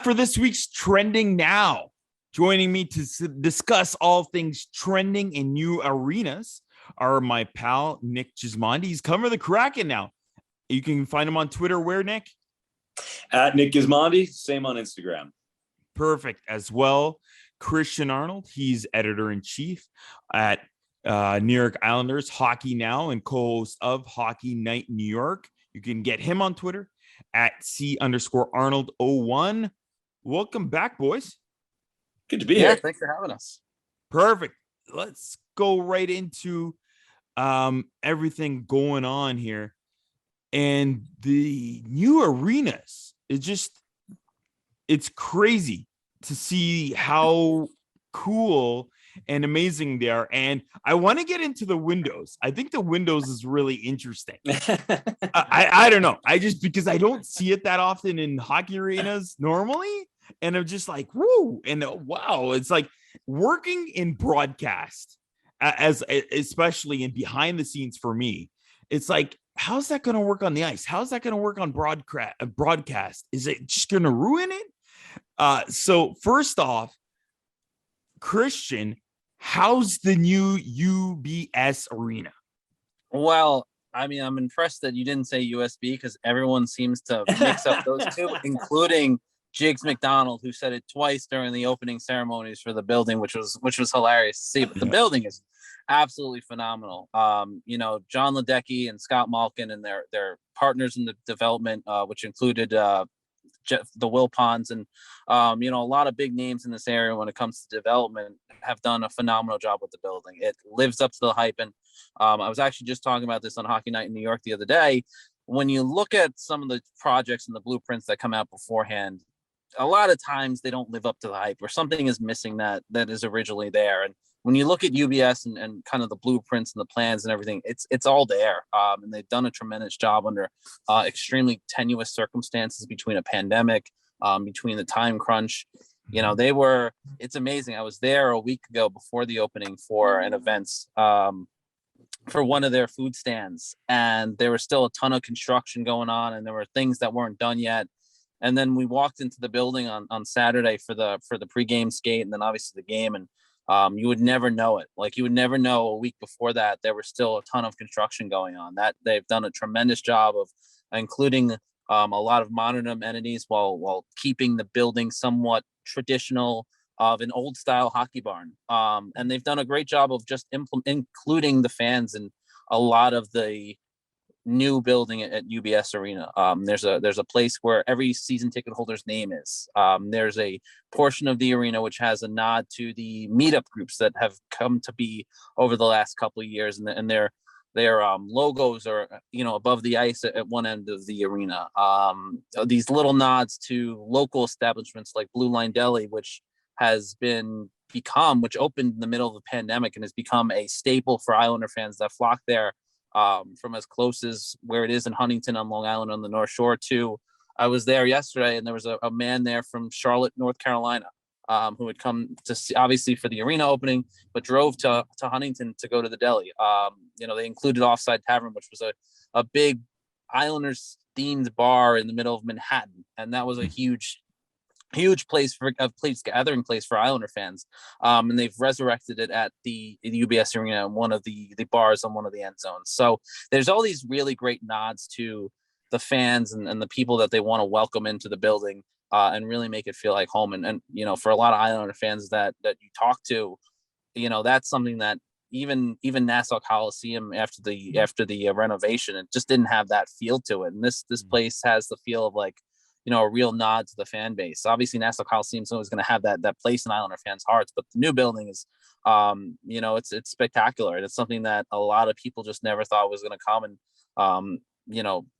that for this week's Trending Now. Joining me to discuss all things trending in new arenas are my pal, Nick Gismondi. He's covering the Kraken now. You can find him on Twitter. Where, Nick? At Nick Gismondi, same on Instagram. Perfect. As well, Christian Arnold. He's editor-in-chief at New York Islanders Hockey Now and co-host of Hockey Night New York. You can get him on Twitter at C_Arnold01. Welcome back, boys. Good to be here. Thanks for having us. Perfect. Let's go right into everything going on here. And the new arenas, it's crazy to see how cool and amazing they are. And I want to get into the windows. I think the windows is really interesting. I don't know. Because I don't see it that often in hockey arenas normally. And I'm just like, woo. And wow, it's like working in broadcast especially in behind the scenes for me. It's like, how's that going to work on the ice? How's that going to work on broadcast? Is it just going to ruin it? So first off, Christian, how's the new UBS Arena? Well, I mean, I'm impressed that you didn't say USB because everyone seems to mix up those two, including Jigs McDonald, who said it twice during the opening ceremonies for the building, which was hilarious to see. But the building is absolutely phenomenal. John Ledecky and Scott Malkin and their partners in the development, which included the Wilpons and a lot of big names in this area when it comes to development, have done a phenomenal job with the building. It lives up to the hype. And I was actually just talking about this on Hockey Night in New York the other day. When you look at some of the projects and the blueprints that come out beforehand, a lot of times they don't live up to the hype, or something is missing that is originally there. And when you look at UBS and kind of the blueprints and the plans and everything, it's all there. And they've done a tremendous job under extremely tenuous circumstances between a pandemic, between the time crunch. It's amazing. I was there a week ago before the opening for an event for one of their food stands, and there was still a ton of construction going on, and there were things that weren't done yet. And then we walked into the building on Saturday for the pregame skate, and then obviously the game. And you would never know it. Like, you would never know a week before that there was still a ton of construction going on. That they've done a tremendous job of including a lot of modern amenities while keeping the building somewhat traditional of an old style hockey barn. And they've done a great job of just including the fans in a lot of the new building at UBS Arena. There's a place where every season ticket holder's name is. There's a portion of the arena which has a nod to the meetup groups that have come to be over the last couple of years, and their logos are above the ice at one end of the arena. These little nods to local establishments like Blue Line Deli, which opened in the middle of the pandemic and has become a staple for Islander fans that flock there. From as close as where it is in Huntington on Long Island on the North Shore to, I was there yesterday, and there was a man there from Charlotte, North Carolina, who had come to see, obviously for the arena opening, but drove to Huntington to go to the deli. They included Offside Tavern, which was a big Islanders themed bar in the middle of Manhattan, and that was a huge gathering place for Islander fans. And they've resurrected it at the UBS Arena, one of the bars on one of the end zones. So there's all these really great nods to the fans and the people that they want to welcome into the building, and really make it feel like home. And for a lot of Islander fans that you talk to, that's something that even Nassau Coliseum after the renovation, it just didn't have that feel to it. And this place has the feel of like, a real nod to the fan base. Obviously, Nassau Coliseum is always going to have that place in Islander fans' hearts, but the new building is, it's spectacular. And it's something that a lot of people just never thought was going to come. And,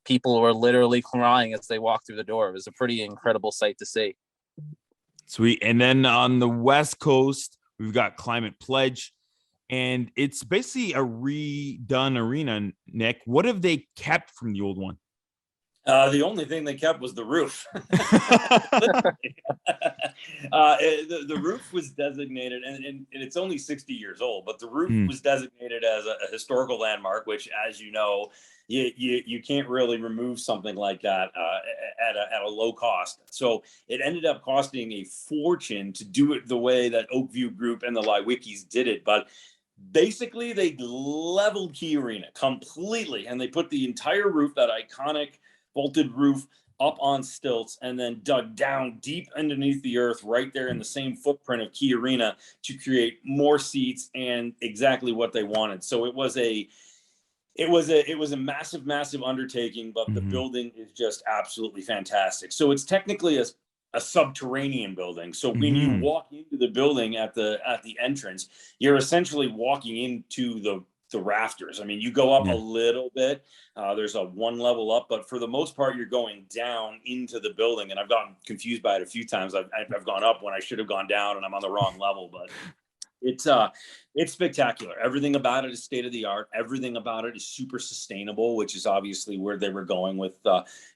people were literally crying as they walked through the door. It was a pretty incredible sight to see. Sweet. And then on the West Coast, we've got Climate Pledge, and it's basically a redone arena. Nick, what have they kept from the old one? The only thing they kept was the roof. The roof was designated, and it's only 60 years old, but the roof was designated as a historical landmark, which, as you know, you can't really remove something like that at a low cost. So it ended up costing a fortune to do it the way that Oakview Group and the Lewicki's did it. But basically, they leveled Key Arena completely, and they put the entire roof, that iconic vaulted roof, up on stilts, and then dug down deep underneath the earth right there in the same footprint of Key Arena to create more seats and exactly what they wanted. So it was a massive undertaking, but the building is just absolutely fantastic. So it's technically a subterranean building. So when you walk into the building at the entrance, you're essentially walking into the rafters. I mean, you go up a little bit. There's a one level up, but for the most part, you're going down into the building. And I've gotten confused by it a few times. I've gone up when I should have gone down, and I'm on the wrong level. But it's spectacular. Everything about it is state of the art. Everything about it is super sustainable, which is obviously where they were going with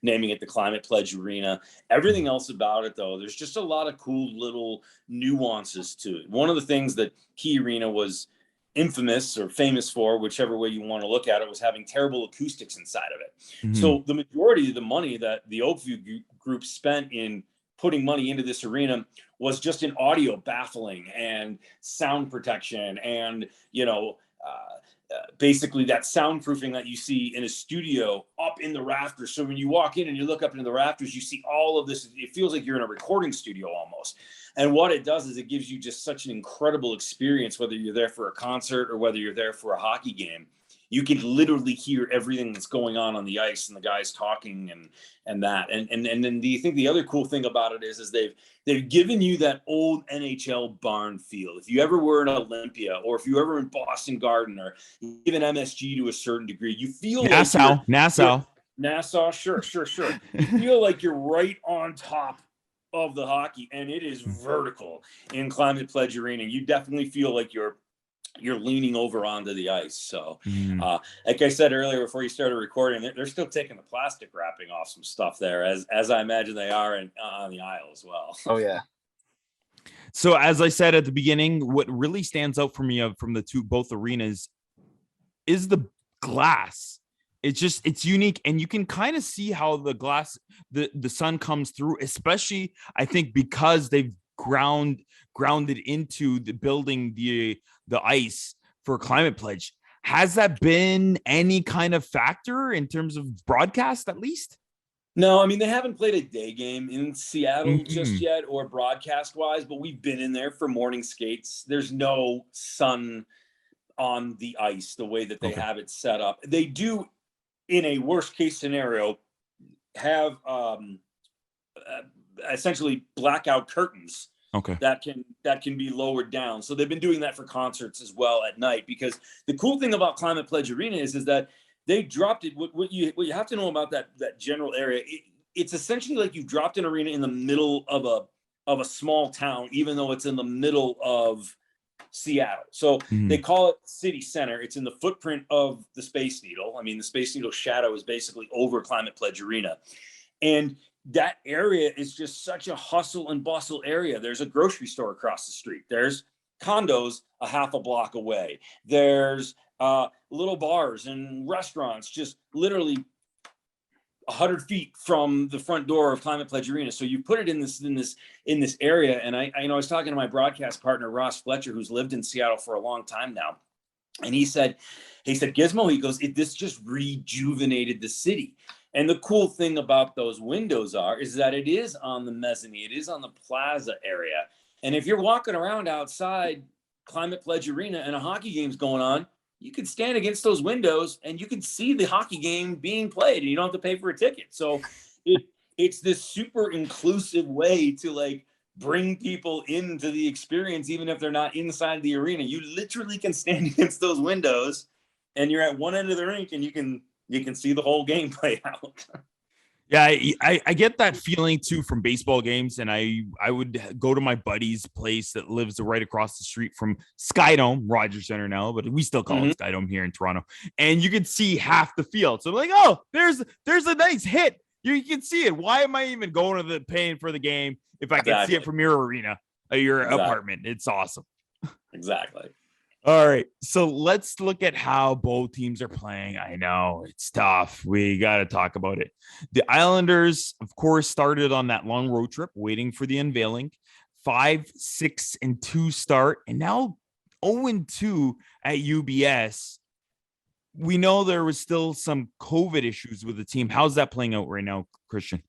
naming it the Climate Pledge Arena. Everything else about it, though, there's just a lot of cool little nuances to it. One of the things that Key Arena was infamous or famous for, whichever way you want to look at it, was having terrible acoustics inside of it. So the majority of the money that the Oakview Group spent in putting money into this arena was just in audio baffling and sound protection and, basically that soundproofing that you see in a studio up in the rafters. So when you walk in and you look up into the rafters, you see all of this. It feels like you're in a recording studio almost. And what it does is it gives you just such an incredible experience, whether you're there for a concert or whether you're there for a hockey game. You can literally hear everything that's going on the ice and the guys talking and that. And then do you think the other cool thing about it is they've given you that old NHL barn feel. If you ever were in Olympia, or if you ever in Boston Garden, or even MSG to a certain degree, you feel Nassau. Sure. You feel like you're right on top of the hockey, and it is vertical in Climate Pledge Arena. You definitely feel like you're leaning over onto the ice. So like I said earlier before you started recording, they're still taking the plastic wrapping off some stuff there, as I imagine they are on the aisle as well. Oh yeah. So as I said at the beginning, what really stands out for me from both arenas is the glass. It's unique, and you can kind of see how the glass, the sun comes through, especially I think because they've grounded into the building the ice for Climate Pledge. Has that been any kind of factor in terms of broadcast, at least? No, I mean, they haven't played a day game in Seattle just yet, or broadcast wise, but we've been in there for morning skates. There's no sun on the ice the way that they have it set up. They do, in a worst case scenario, have essentially blackout curtains that can be lowered down. So they've been doing that for concerts as well at night, because the cool thing about Climate Pledge Arena is that they dropped it. What you have to know about that general area, it's essentially like you've dropped an arena in the middle of a small town, even though it's in the middle of Seattle. So they call it City Center. It's in the footprint of the Space Needle. I mean, the Space Needle shadow is basically over Climate Pledge Arena. And that area is just such a hustle and bustle area. There's a grocery store across the street. There's condos a half a block away. There's little bars and restaurants just literally 100 feet from the front door of Climate Pledge Arena. So you put it in this area. And I was talking to my broadcast partner, Ross Fletcher, who's lived in Seattle for a long time now. And he said, Gizmo, he goes, this just rejuvenated the city. And the cool thing about those windows is that it is on the mezzanine, it is on the plaza area. And if you're walking around outside Climate Pledge Arena and a hockey game's going on, you could stand against those windows and you can see the hockey game being played, and you don't have to pay for a ticket. So it's this super inclusive way to bring people into the experience, even if they're not inside the arena. You literally can stand against those windows and you're at one end of the rink and you can see the whole game play out. Yeah, I get that feeling too from baseball games, and I would go to my buddy's place that lives right across the street from Skydome, Rogers Center now, but we still call it Skydome here in Toronto. And you can see half the field. So I'm like, oh, there's a nice hit. You can see it. Why am I even going to the paying for the game if I can see it from your arena or your apartment? It's awesome. Exactly. All right. So let's look at how both teams are playing. I know it's tough. We got to talk about it. The Islanders, of course, started on that long road trip waiting for the unveiling. 5-6-2 start, and now 0-2 at UBS. We know there was still some COVID issues with the team. How's that playing out right now, Christian?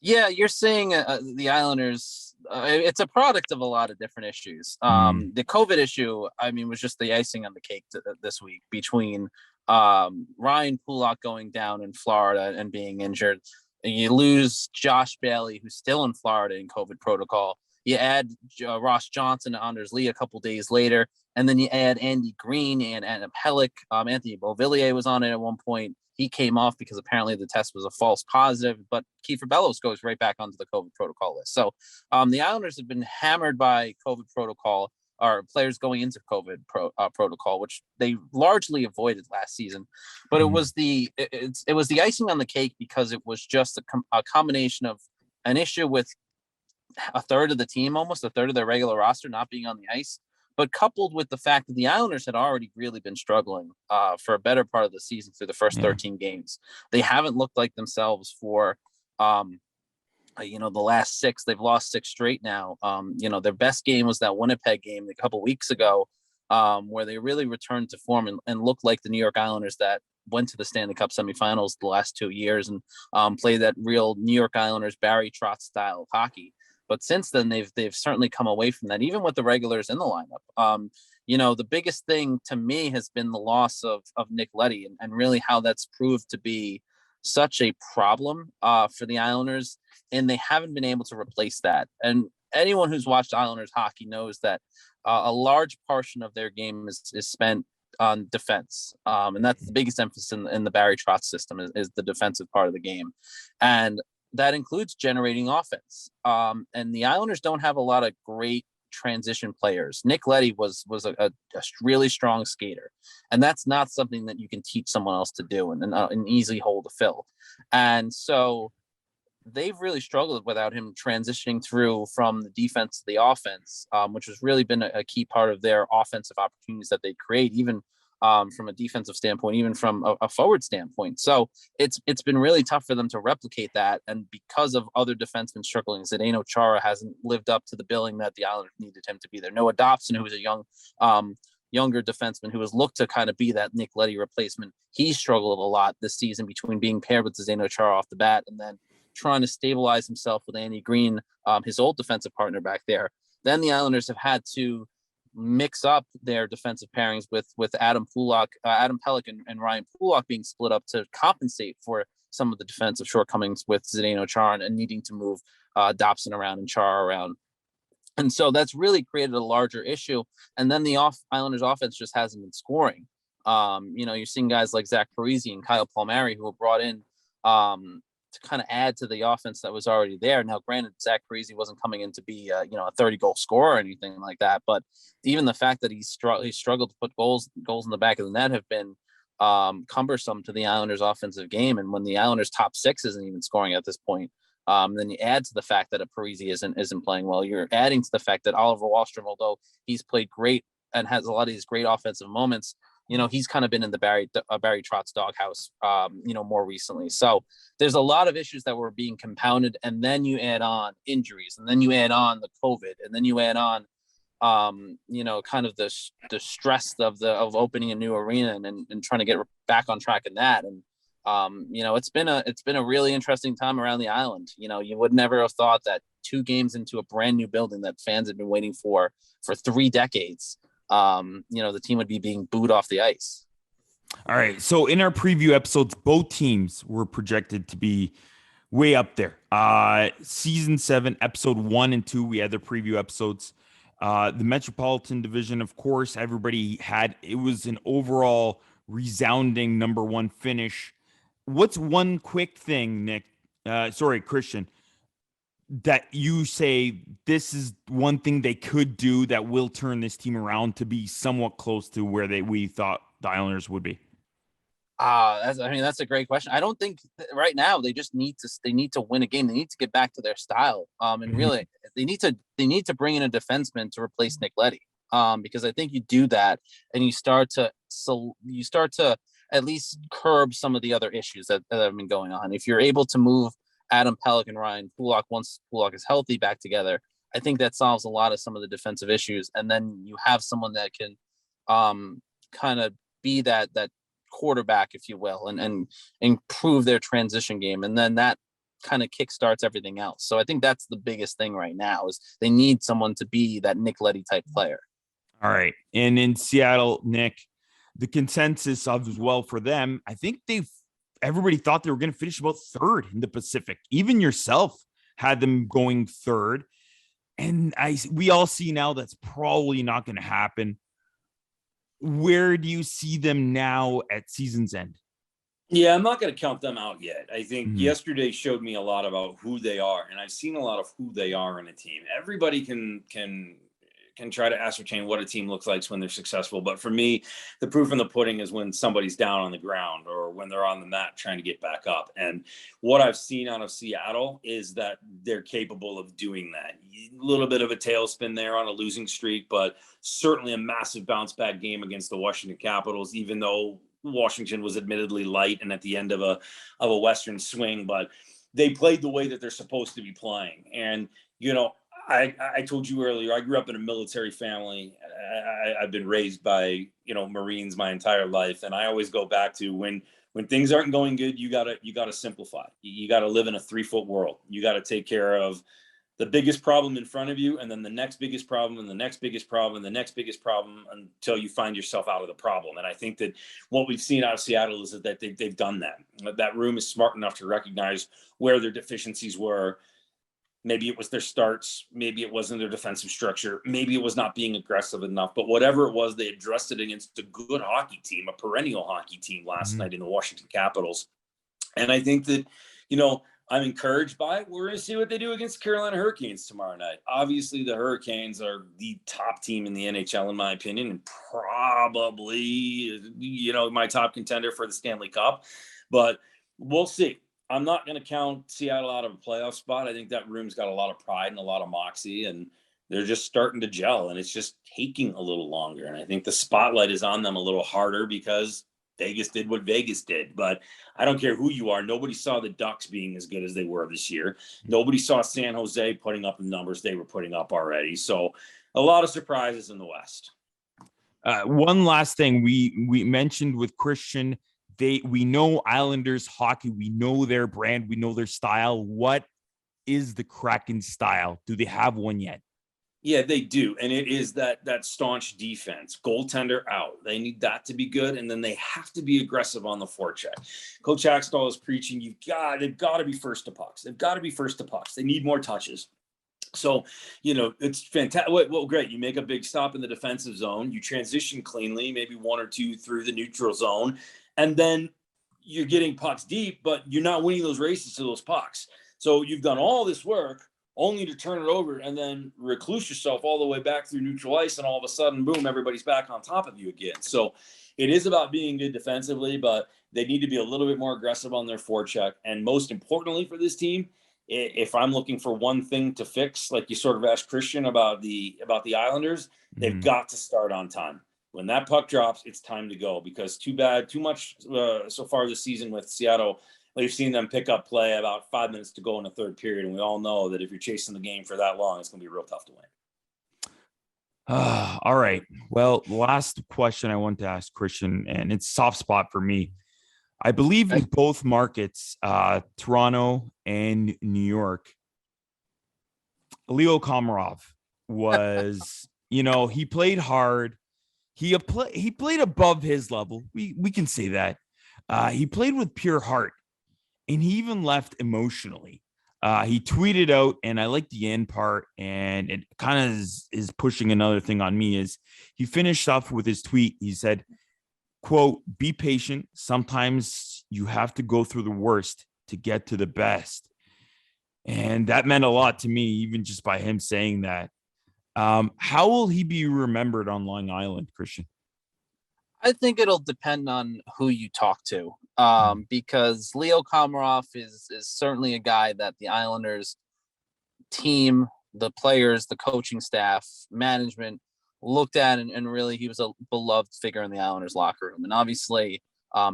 Yeah, you're saying the Islanders, it's a product of a lot of different issues. The COVID issue, I mean, was just the icing on the cake this week between Ryan Pulock going down in Florida and being injured. And you lose Josh Bailey, who's still in Florida in COVID protocol. You add Ross Johnson to Anders Lee a couple days later, and then you add Andy Green and Adam Pelech. Anthony Beauvillier was on it at one point. He came off because apparently the test was a false positive, but Kiefer Bellows goes right back onto the COVID protocol list. So the Islanders have been hammered by COVID protocol, or players going into COVID protocol, which they largely avoided last season. But it was the icing on the cake because it was just a combination of an issue with a third of the team, almost a third of their regular roster not being on the ice, but coupled with the fact that the Islanders had already really been struggling for a better part of the season through the first 13 games. They haven't looked like themselves for, the last 6. They've lost 6 straight now. Their best game was that Winnipeg game a couple weeks ago, where they really returned to form and looked like the New York Islanders that went to the Stanley Cup semifinals the last 2 years and played that real New York Islanders Barry Trotz style of hockey. But since then, they've certainly come away from that, even with the regulars in the lineup. The biggest thing to me has been the loss of Nick Leddy and really how that's proved to be such a problem for the Islanders, and they haven't been able to replace that. And anyone who's watched Islanders hockey knows that a large portion of their game is spent on defense. And that's the biggest emphasis in the Barry Trotz system is the defensive part of the game. And that includes generating offense. And the Islanders don't have a lot of great transition players. Nick Leddy was a really strong skater. And that's not something that you can teach someone else to do and an easy hole to fill. And so they've really struggled without him transitioning through from the defense to the offense, which has really been a key part of their offensive opportunities that they create, even from a defensive standpoint, even from a forward standpoint. So it's been really tough for them to replicate that. And because of other defensemen struggling, Zdeno Chara hasn't lived up to the billing that the Islanders needed him to be there. Noah Dobson, who was a younger defenseman who was looked to kind of be that Nick Leddy replacement, he struggled a lot this season between being paired with Zdeno Chara off the bat and then trying to stabilize himself with Andy Green, his old defensive partner back there. Then the Islanders have had to mix up their defensive pairings with Adam Pelech and Ryan Pulock being split up to compensate for some of the defensive shortcomings with Zdeno Chara and needing to move Dobson around and Chara around. And so that's really created a larger issue. And then the Islanders offense just hasn't been scoring. You're seeing guys like Zach Parise and Kyle Palmieri who were brought in to kind of add to the offense that was already there. Now, granted, Zach Parise wasn't coming in to be a 30-goal scorer or anything like that, but even the fact that he struggled to put goals in the back of the net have been cumbersome to the Islanders' offensive game. And when the Islanders' top 6 isn't even scoring at this point, then you add to the fact that Parise isn't playing well. You're adding to the fact that Oliver Wahlstrom, although he's played great and has a lot of these great offensive moments, he's kind of been in the Barry Trotz doghouse, more recently. So there's a lot of issues that were being compounded, and then you add on injuries, and then you add on the COVID, and then you add on, kind of the stress of opening a new arena and trying to get back on track in that. And it's been a really interesting time around the island. You would never have thought that 2 games into a brand new building that fans have been waiting for 3 decades. The team would be being booed off the ice. All right. So in our preview episodes, both teams were projected to be way up there. Season 7, episode 1 and 2, we had the preview episodes. The Metropolitan Division, of course, everybody it was an overall resounding number 1 finish. What's one quick thing, Nick? Christian, that you say this is one thing they could do that will turn this team around to be somewhat close to where we thought the Islanders would be? That's a great question. I don't think right now they need to win a game. They need to get back to their style. And really they need to bring in a defenseman to replace Nick Leddy. Because I think you do that and you start to at least curb some of the other issues that have been going on. If you're able to move Adam Pelech and Ryan Pulock once Pulock is healthy back together, I think that solves a lot of some of the defensive issues. And then you have someone that can kind of be that quarterback, if you will, and improve their transition game. And then that kind of kickstarts everything else. So I think that's the biggest thing right now is they need someone to be that Nick Leddy type player. All right. And in Seattle, Nick, the consensus of as well for them, I think everybody thought they were going to finish about third in the Pacific. Even yourself had them going third. And we all see now that's probably not going to happen. Where do you see them now at season's end? Yeah, I'm not going to count them out yet. I think yesterday showed me a lot about who they are, and I've seen a lot of who they are in a team. Everybody can try to ascertain what a team looks like when they're successful. But for me, the proof in the pudding is when somebody's down on the ground or when they're on the mat trying to get back up. And what I've seen out of Seattle is that they're capable of doing that. A little bit of a tailspin there on a losing streak, but certainly a massive bounce back game against the Washington Capitals, even though Washington was admittedly light and at the end of a Western swing, but they played the way that they're supposed to be playing. And, I told you earlier, I grew up in a military family. I've been raised by, Marines my entire life. And I always go back to when things aren't going good, you gotta simplify. You gotta live in a 3-foot world. You gotta take care of the biggest problem in front of you, and then the next biggest problem, and the next biggest problem, and the next biggest problem until you find yourself out of the problem. And I think that what we've seen out of Seattle is that they've done that. That room is smart enough to recognize where their deficiencies were. Maybe it was their starts. Maybe it wasn't their defensive structure. Maybe it was not being aggressive enough. But whatever it was, they addressed it against a good hockey team, a perennial hockey team last night in the Washington Capitals. And I think that, I'm encouraged by it. We're going to see what they do against the Carolina Hurricanes tomorrow night. Obviously, the Hurricanes are the top team in the NHL, in my opinion, and probably, my top contender for the Stanley Cup. But we'll see. I'm not going to count Seattle out of a playoff spot. I think that room's got a lot of pride and a lot of moxie, and they're just starting to gel, and it's just taking a little longer. And I think the spotlight is on them a little harder because Vegas did what Vegas did. But I don't care who you are. Nobody saw the Ducks being as good as they were this year. Nobody saw San Jose putting up the numbers they were putting up already. So a lot of surprises in the West. One last thing we mentioned with Christian, we know Islanders hockey. We know their brand. We know their style. What is the Kraken style? Do they have one yet? Yeah, they do. And it is that staunch defense. Goaltender out. They need that to be good. And then they have to be aggressive on the forecheck. Coach Axtell is preaching, they've got to be first to pucks. They've got to be first to pucks. They need more touches. So, it's fantastic. Well, great. You make a big stop in the defensive zone. You transition cleanly, maybe one or two through the neutral zone. And then you're getting pucks deep, but you're not winning those races to those pucks. So you've done all this work only to turn it over and then recluse yourself all the way back through neutral ice. And all of a sudden, boom, everybody's back on top of you again. So it is about being good defensively, but they need to be a little bit more aggressive on their forecheck. And most importantly for this team, if I'm looking for one thing to fix, like you sort of asked Christian about the Islanders, they've got to start on time. When that puck drops, it's time to go, because too much so far this season with Seattle. We've seen them pick up play about 5 minutes to go in the third period. And we all know that if you're chasing the game for that long, it's going to be real tough to win. All right. Well, last question I want to ask Christian, and it's soft spot for me. I believe in both markets, Toronto and New York, Leo Komarov was, he played hard. He played above his level. We can say that. He played with pure heart, and he even left emotionally. He tweeted out, and I like the end part, and it kind of is pushing another thing on me, is he finished off with his tweet. He said, quote, "Be patient. Sometimes you have to go through the worst to get to the best." And that meant a lot to me, even just by him saying that. How will he be remembered on Long Island, Christian? I think it'll depend on who you talk to, because Leo Komarov is certainly a guy that the Islanders team, the players, the coaching staff, management looked at, and really he was a beloved figure in the Islanders locker room. And obviously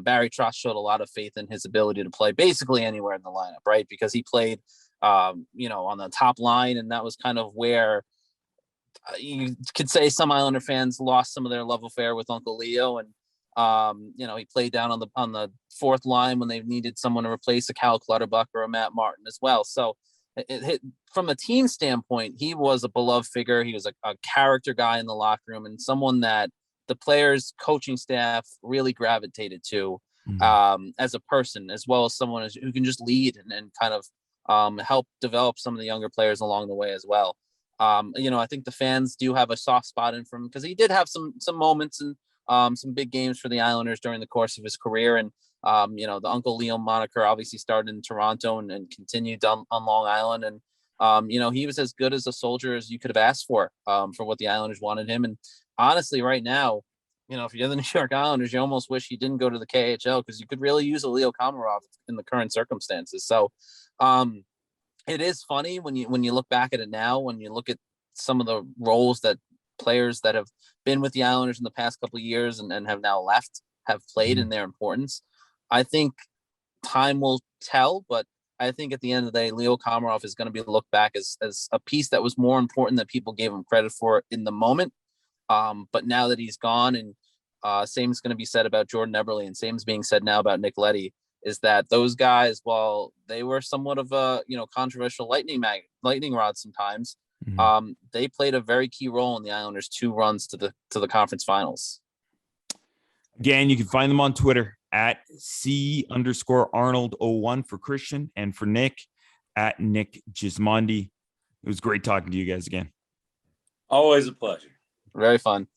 Barry Trotz showed a lot of faith in his ability to play basically anywhere in the lineup, right? Because he played, on the top line, and that was kind of where you could say some Islander fans lost some of their love affair with Uncle Leo, and he played down on the fourth line when they needed someone to replace a Cal Clutterbuck or a Matt Martin as well. So from a team standpoint, he was a beloved figure. He was a character guy in the locker room, and someone that the players, coaching staff really gravitated to as a person, as well as someone who can just lead and kind of help develop some of the younger players along the way as well. I think the fans do have a soft spot in for him because he did have some moments and some big games for the Islanders during the course of his career. And, the Uncle Leo moniker obviously started in Toronto and continued on Long Island. And, he was as good as a soldier as you could have asked for what the Islanders wanted him. And honestly, right now, if you're the New York Islanders, you almost wish he didn't go to the KHL because you could really use a Leo Komarov in the current circumstances. So, it is funny when you look back at it now, when you look at some of the roles that players that have been with the Islanders in the past couple of years and have now left have played in their importance. I think time will tell, but I think at the end of the day, Leo Komarov is going to be looked back as a piece that was more important than people gave him credit for in the moment. But now that he's gone, and same is going to be said about Jordan Eberle, and same is being said now about Nick Leddy, is that those guys, while they were somewhat of a controversial lightning rod sometimes, they played a very key role in the Islanders' 2 runs to the conference finals. Again, you can find them on Twitter at C_Arnold01 for Christian, and for Nick at Nick Gismondi. It was great talking to you guys again. Always a pleasure. Very fun.